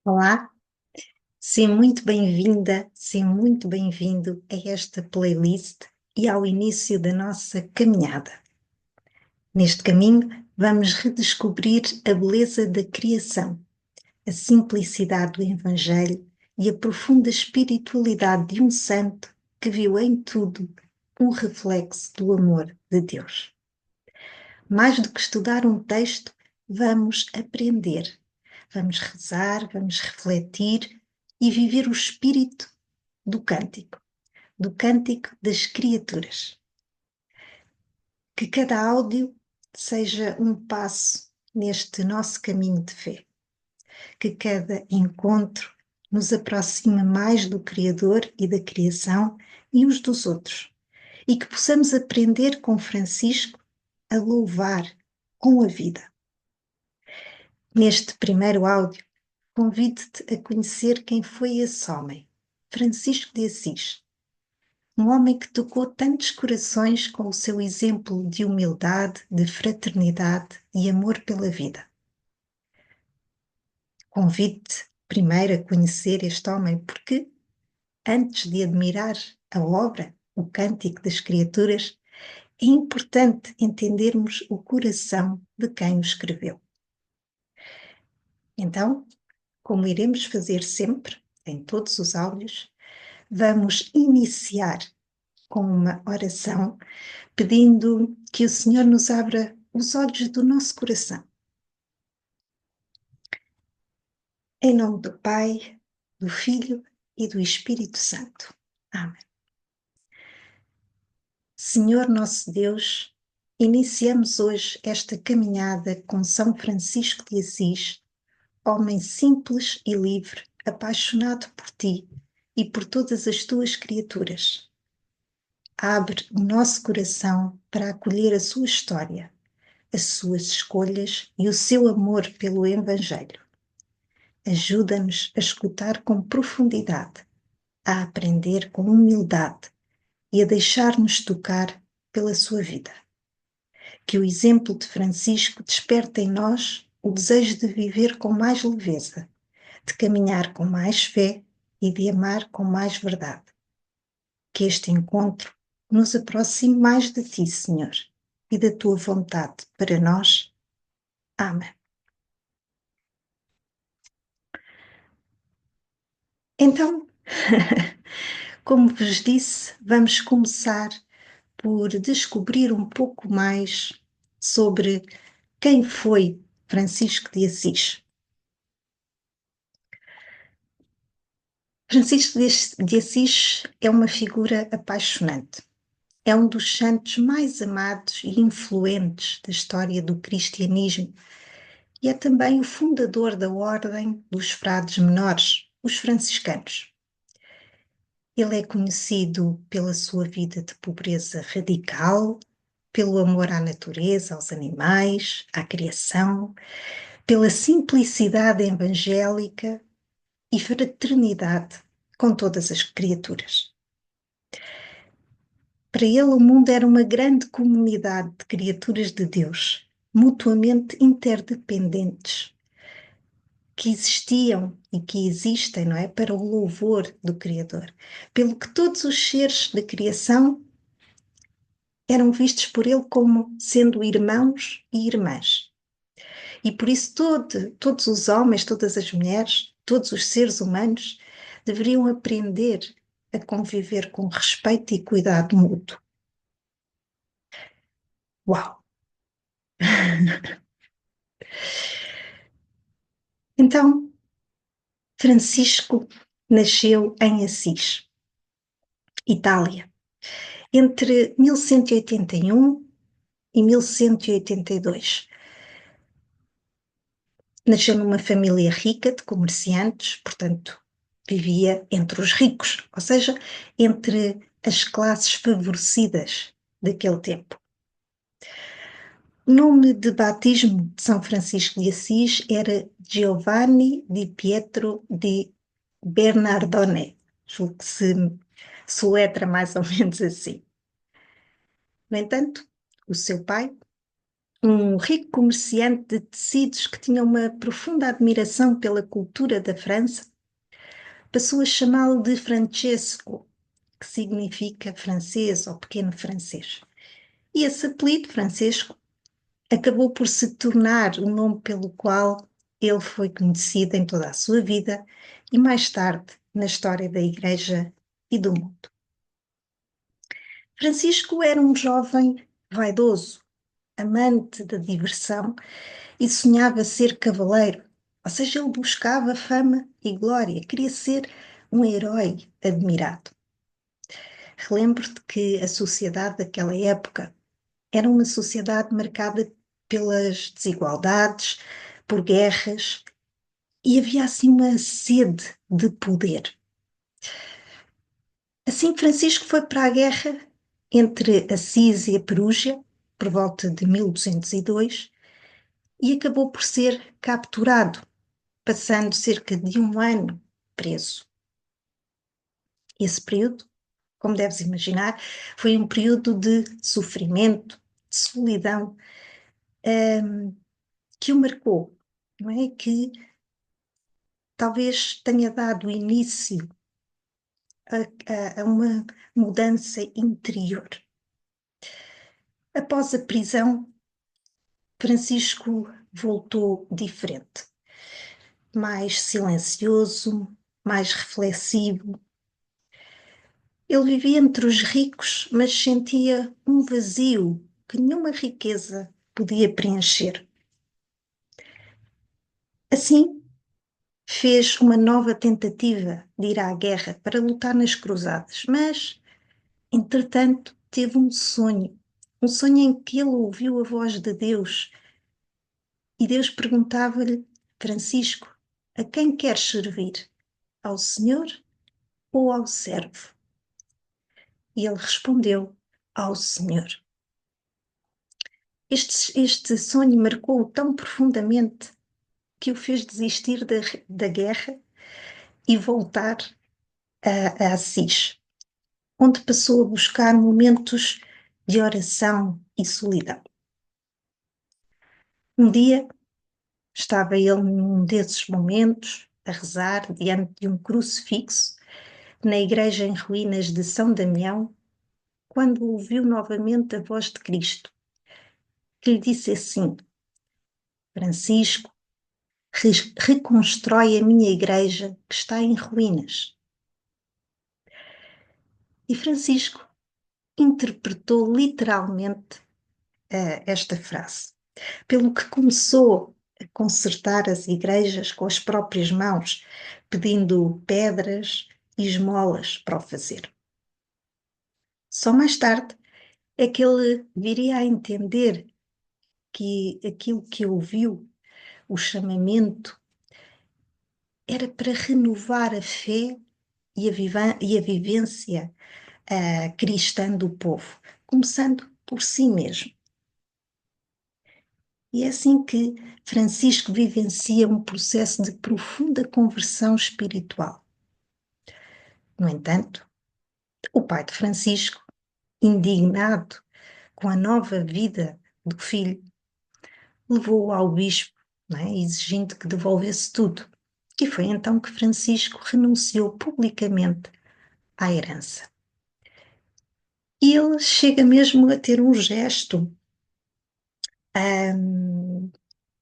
Olá, seja muito bem-vinda, seja muito bem-vindo a esta playlist e ao início da nossa caminhada. Neste caminho, vamos redescobrir a beleza da criação, a simplicidade do Evangelho e a profunda espiritualidade de um santo que viu em tudo um reflexo do amor de Deus. Mais do que estudar um texto, vamos aprender. Vamos rezar, vamos refletir e viver o espírito do cântico das criaturas. Que cada áudio seja um passo neste nosso caminho de fé. Que cada encontro nos aproxime mais do Criador e da criação e uns dos outros. E que possamos aprender com Francisco a louvar com a vida. Neste primeiro áudio, convido-te a conhecer quem foi esse homem, Francisco de Assis, um homem que tocou tantos corações com o seu exemplo de humildade, de fraternidade e amor pela vida. Convido-te primeiro a conhecer este homem porque, antes de admirar a obra, o Cântico das Criaturas, é importante entendermos o coração de quem o escreveu. Então, como iremos fazer sempre, em todos os áudios, vamos iniciar com uma oração, pedindo que o Senhor nos abra os olhos do nosso coração. Em nome do Pai, do Filho e do Espírito Santo. Amém. Senhor nosso Deus, iniciamos hoje esta caminhada com São Francisco de Assis, homem simples e livre, apaixonado por ti e por todas as tuas criaturas. Abre o nosso coração para acolher a sua história, as suas escolhas e o seu amor pelo Evangelho. Ajuda-nos a escutar com profundidade, a aprender com humildade e a deixar-nos tocar pela sua vida. Que o exemplo de Francisco desperte em nós o desejo de viver com mais leveza, de caminhar com mais fé e de amar com mais verdade. Que este encontro nos aproxime mais de ti, Senhor, e da tua vontade para nós. Amém. Então, como vos disse, vamos começar por descobrir um pouco mais sobre quem foi Francisco de Assis. Francisco de Assis é uma figura apaixonante. É um dos santos mais amados e influentes da história do cristianismo e é também o fundador da Ordem dos Frades Menores, os franciscanos. Ele é conhecido pela sua vida de pobreza radical, pelo amor à natureza, aos animais, à criação, pela simplicidade evangélica e fraternidade com todas as criaturas. Para ele, o mundo era uma grande comunidade de criaturas de Deus, mutuamente interdependentes, que existiam e que existem, não é? Para o louvor do Criador. Pelo que todos os seres da criação eram vistos por ele como sendo irmãos e irmãs. E por isso todos os homens, todas as mulheres, todos os seres humanos deveriam aprender a conviver com respeito e cuidado mútuo. Uau! Então, Francisco nasceu em Assis, Itália, entre 1181 e 1182. Nasceu numa família rica de comerciantes, portanto, vivia entre os ricos, ou seja, entre as classes favorecidas daquele tempo. O nome de batismo de São Francisco de Assis era Giovanni di Pietro di Bernardone, julgo que se soletra mais ou menos assim. No entanto, o seu pai, um rico comerciante de tecidos que tinha uma profunda admiração pela cultura da França, passou a chamá-lo de Francesco, que significa francês ou pequeno francês. E esse apelido, Francesco, acabou por se tornar o nome pelo qual ele foi conhecido em toda a sua vida e mais tarde na história da Igreja e do mundo. Francisco era um jovem vaidoso, amante da diversão e sonhava ser cavaleiro, ou seja, ele buscava fama e glória, queria ser um herói admirado. Relembro-te que a sociedade daquela época era uma sociedade marcada pelas desigualdades, por guerras, e havia assim uma sede de poder. Assim, Francisco foi para a guerra entre Assis e a Perúgia, por volta de 1202, e acabou por ser capturado, passando cerca de um ano preso. Esse período, como deves imaginar, foi um período de sofrimento, de solidão, que o marcou, não é? Que talvez tenha dado início a uma mudança interior. Após a prisão, Francisco voltou diferente, mais silencioso, mais reflexivo. Ele vivia entre os ricos, mas sentia um vazio que nenhuma riqueza podia preencher. Assim, fez uma nova tentativa de ir à guerra para lutar nas cruzadas, mas, entretanto, teve um sonho em que ele ouviu a voz de Deus e Deus perguntava-lhe: Francisco, a quem queres servir? Ao Senhor ou ao servo? E ele respondeu: ao Senhor. Este sonho marcou-o tão profundamente que o fez desistir da guerra e voltar a Assis, onde passou a buscar momentos de oração e solidão. Um dia estava ele num desses momentos a rezar diante de um crucifixo na igreja em ruínas de São Damião, quando ouviu novamente a voz de Cristo, que lhe disse assim: Francisco, reconstrói a minha igreja que está em ruínas. E Francisco interpretou literalmente esta frase, pelo que começou a consertar as igrejas com as próprias mãos, pedindo pedras e esmolas para o fazer. Só mais tarde é que ele viria a entender que aquilo que ouviu, o chamamento, era para renovar a fé e a vivência cristã do povo, começando por si mesmo. E é assim que Francisco vivencia um processo de profunda conversão espiritual. No entanto, o pai de Francisco, indignado com a nova vida do filho, levou-o ao bispo, não é? Exigindo que devolvesse tudo. E foi então que Francisco renunciou publicamente à herança. E ele chega mesmo a ter um gesto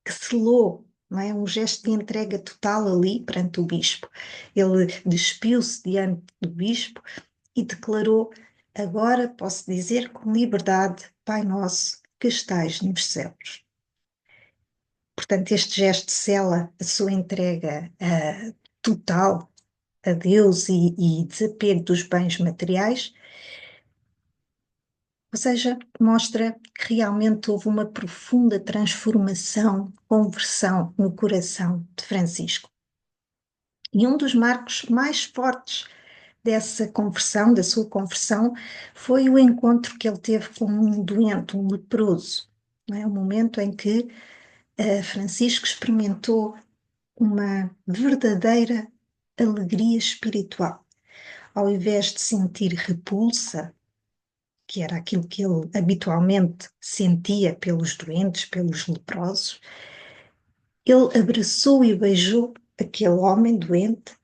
que selou, não é? Um gesto de entrega total ali perante o bispo. Ele despiu-se diante do bispo e declarou: agora posso dizer com liberdade, Pai nosso, que estais nos céus. Portanto, este gesto sela a sua entrega total a Deus e desapego dos bens materiais, ou seja, mostra que realmente houve uma profunda transformação, conversão no coração de Francisco. E um dos marcos mais fortes dessa conversão, da sua conversão, foi o encontro que ele teve com um doente, um leproso. Não é? O momento em que Francisco experimentou uma verdadeira alegria espiritual. Ao invés de sentir repulsa, que era aquilo que ele habitualmente sentia pelos doentes, pelos leprosos, ele abraçou e beijou aquele homem doente,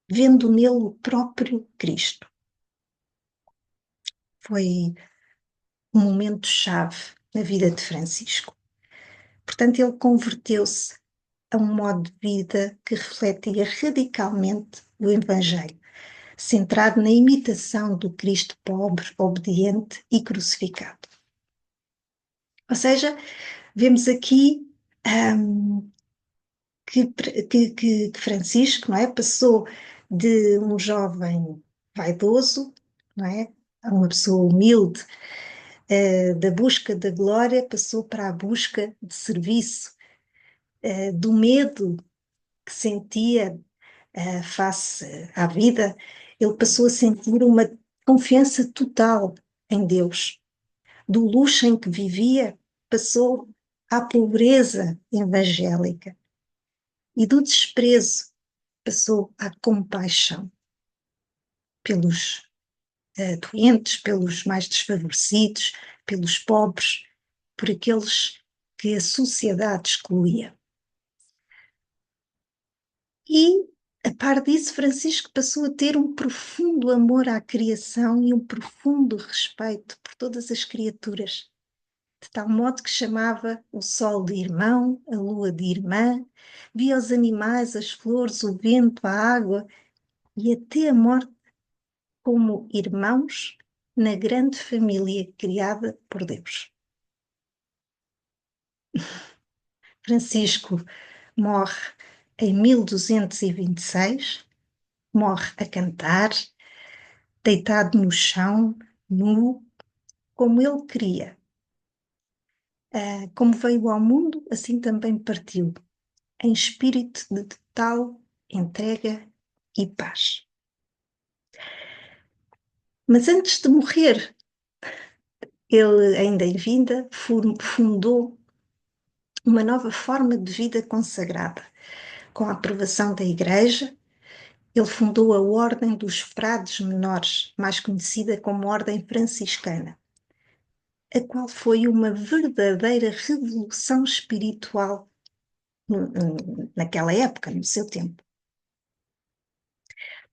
vendo nele o próprio Cristo. Foi um momento-chave na vida de Francisco. Portanto, ele converteu-se a um modo de vida que refletia radicalmente o Evangelho, centrado na imitação do Cristo pobre, obediente e crucificado. Ou seja, vemos aqui que Francisco, não é, passou de um jovem vaidoso, não é, a uma pessoa humilde, da busca da glória, passou para a busca de serviço, do medo que sentia face à vida, ele passou a sentir uma confiança total em Deus. Do luxo em que vivia, passou à pobreza evangélica. E do desprezo, passou à compaixão pelos doentes, pelos mais desfavorecidos, pelos pobres, por aqueles que a sociedade excluía. E, a par disso, Francisco passou a ter um profundo amor à criação e um profundo respeito por todas as criaturas, de tal modo que chamava o sol de irmão, a lua de irmã, via os animais, as flores, o vento, a água e até a morte como irmãos na grande família criada por Deus. Francisco morre em 1226, morre a cantar, deitado no chão, nu, como ele queria. Como veio ao mundo, assim também partiu, em espírito de total entrega e paz. Mas antes de morrer, ele, ainda em vida, fundou uma nova forma de vida consagrada. Com a aprovação da Igreja, ele fundou a Ordem dos Frades Menores, mais conhecida como Ordem Franciscana, a qual foi uma verdadeira revolução espiritual naquela época, no seu tempo.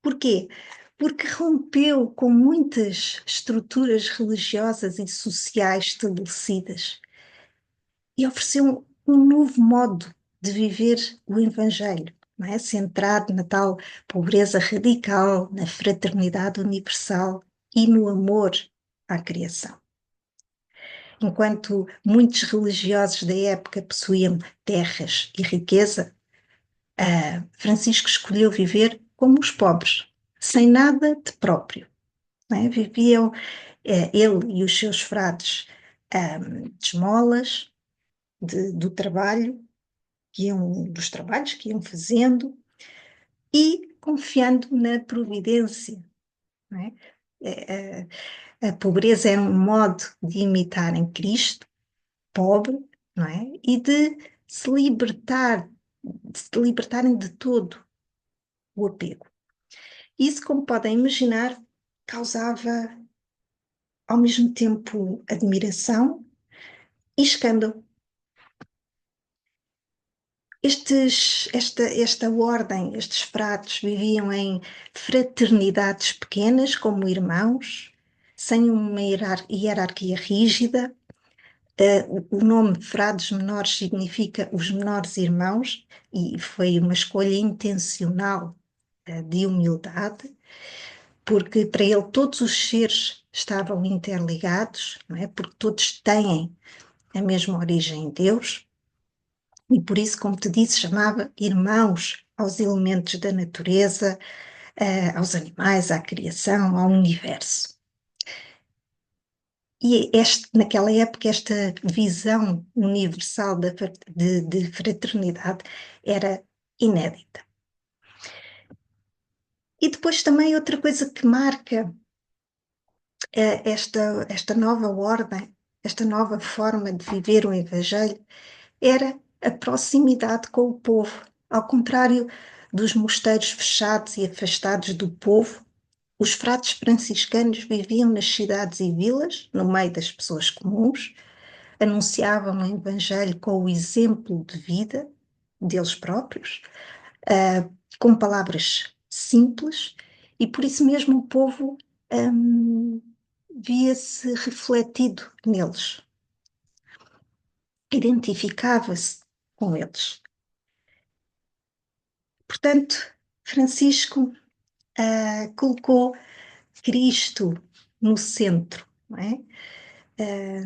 Porquê? Porque rompeu com muitas estruturas religiosas e sociais estabelecidas e ofereceu um novo modo de viver o Evangelho, não é? Centrado na tal pobreza radical, na fraternidade universal e no amor à criação. Enquanto muitos religiosos da época possuíam terras e riqueza, Francisco escolheu viver como os pobres, sem nada de próprio. Não é? Viviam ele e os seus frades de esmolas, do trabalho, dos trabalhos que iam fazendo e confiando na providência. Não é? A pobreza era um modo de imitarem Cristo, pobre, não é? E de se libertarem de todo o apego. Isso, como podem imaginar, causava ao mesmo tempo admiração e escândalo. Esta ordem, estes frades, viviam em fraternidades pequenas, como irmãos, sem uma hierarquia rígida. O nome frades menores significa os menores irmãos, e foi uma escolha intencional de humildade, porque para ele todos os seres estavam interligados, não é? Porque todos têm a mesma origem em Deus, e por isso, como te disse, chamava irmãos aos elementos da natureza, aos animais, à criação, ao universo. E naquela época, esta visão universal de fraternidade era inédita. E depois também outra coisa que marca esta nova ordem, esta nova forma de viver o Evangelho, era a proximidade com o povo. Ao contrário dos mosteiros fechados e afastados do povo, Os frades franciscanos viviam nas cidades e vilas, no meio das pessoas comuns, anunciavam o Evangelho com o exemplo de vida deles próprios, com palavras simples, e por isso mesmo o povo via-se refletido neles, identificava-se com eles. Portanto, Francisco colocou Cristo no centro, não é?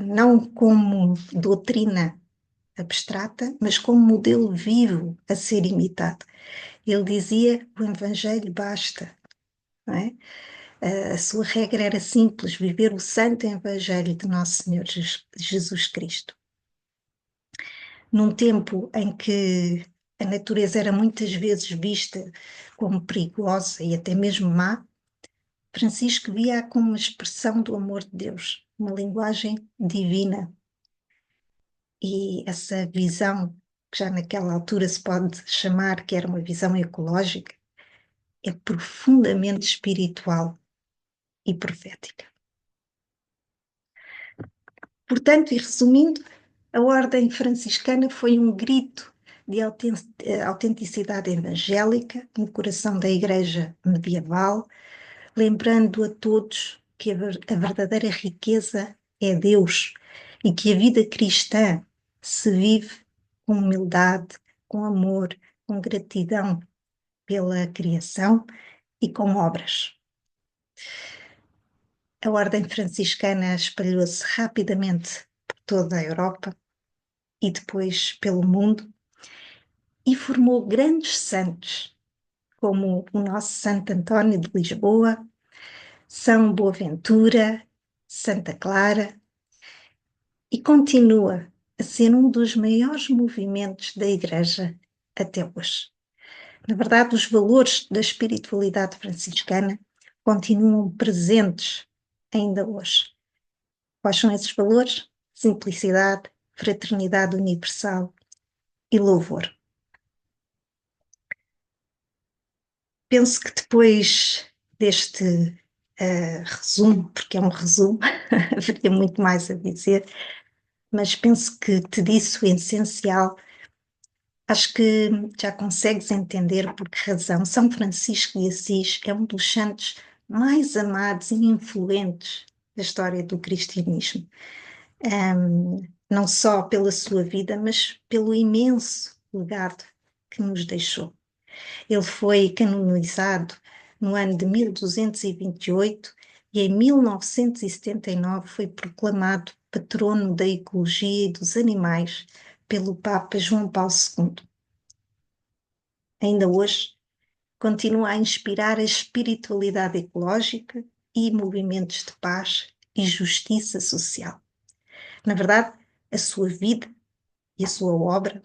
Não como doutrina abstrata, mas como modelo vivo a ser imitado. Ele dizia: o Evangelho basta, não é? A sua regra era simples: viver o santo Evangelho de Nosso Senhor Jesus Cristo. Num tempo em que a natureza era muitas vezes vista como perigosa e até mesmo má, Francisco via-a como uma expressão do amor de Deus, uma linguagem divina. E essa visão, que já naquela altura se pode chamar que era uma visão ecológica, é profundamente espiritual e profética. Portanto, e resumindo, a ordem franciscana foi um grito de autenticidade evangélica no coração da Igreja medieval, lembrando a todos que a verdadeira riqueza é Deus e que a vida cristã se vive com humildade, com amor, com gratidão pela criação e com obras. A ordem franciscana espalhou-se rapidamente por toda a Europa e depois pelo mundo e formou grandes santos, como o nosso Santo António de Lisboa, São Boaventura, Santa Clara, e continua a ser um dos maiores movimentos da Igreja até hoje. Na verdade, os valores da espiritualidade franciscana continuam presentes ainda hoje. Quais são esses valores? Simplicidade, fraternidade universal e louvor. Penso que depois deste resumo, porque é um resumo, haveria muito mais a dizer, mas penso que te disse o essencial. Acho que já consegues entender por que razão São Francisco de Assis é um dos santos mais amados e influentes da história do cristianismo. Não só pela sua vida, mas pelo imenso legado que nos deixou. Ele foi canonizado no ano de 1228 e em 1979 foi proclamado patrono da ecologia e dos animais pelo Papa João Paulo II. Ainda hoje, continua a inspirar a espiritualidade ecológica e movimentos de paz e justiça social. Na verdade, a sua vida e a sua obra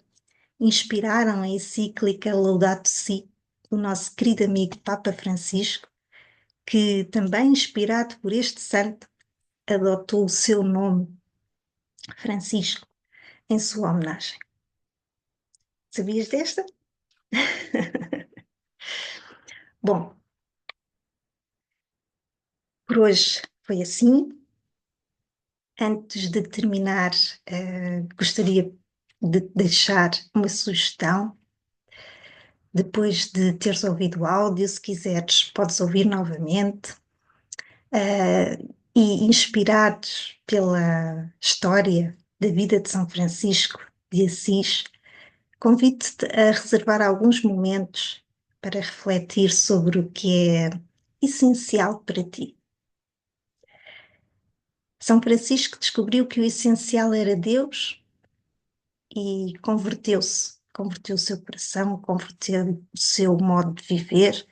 inspiraram a encíclica Laudato Si, do nosso querido amigo Papa Francisco, que também, inspirado por este santo, adotou o seu nome, Francisco, em sua homenagem. Sabias desta? Bom, por hoje foi assim. Antes de terminar, gostaria de deixar uma sugestão. Depois de teres ouvido o áudio, se quiseres, podes ouvir novamente. E inspirados pela história da vida de São Francisco de Assis, convido-te a reservar alguns momentos para refletir sobre o que é essencial para ti. São Francisco descobriu que o essencial era Deus e converteu o seu coração, converteu o seu modo de viver,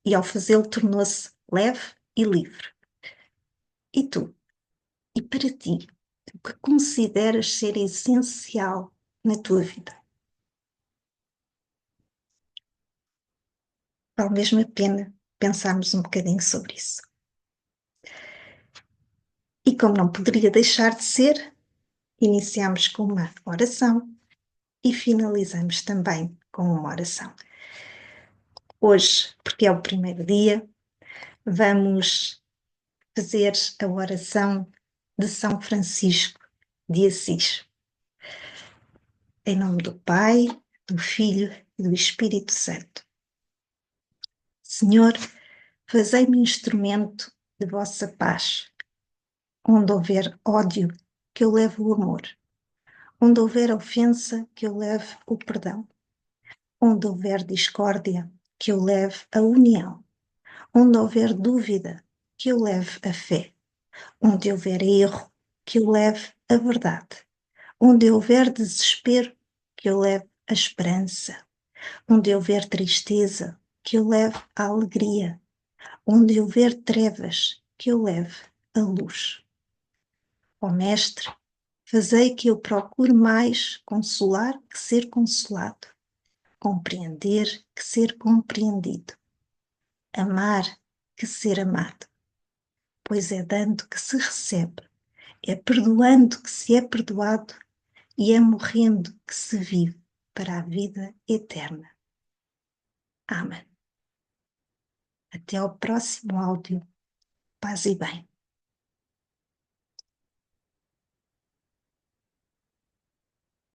e ao fazê-lo tornou-se leve e livre. E tu? E para ti? O que consideras ser essencial na tua vida? Vale mesmo a pena pensarmos um bocadinho sobre isso. E como não poderia deixar de ser, iniciamos com uma oração e finalizamos também com uma oração. Hoje, porque é o primeiro dia, vamos fazer a oração de São Francisco de Assis. Em nome do Pai, do Filho e do Espírito Santo. Senhor, fazei-me instrumento de vossa paz. Onde houver ódio, que eu leve o amor. Onde houver ofensa, que eu leve o perdão. Onde houver discórdia, que eu leve a união. Onde houver dúvida, que eu leve a fé. Onde houver erro, que eu leve a verdade. Onde houver desespero, que eu leve a esperança. Onde houver tristeza, que eu leve a alegria. Onde houver trevas, que eu leve a luz. Ó Mestre, fazei que eu procure mais consolar que ser consolado, compreender que ser compreendido, amar que ser amado, pois é dando que se recebe, é perdoando que se é perdoado e é morrendo que se vive para a vida eterna. Amém. Até ao próximo áudio. Paz e bem.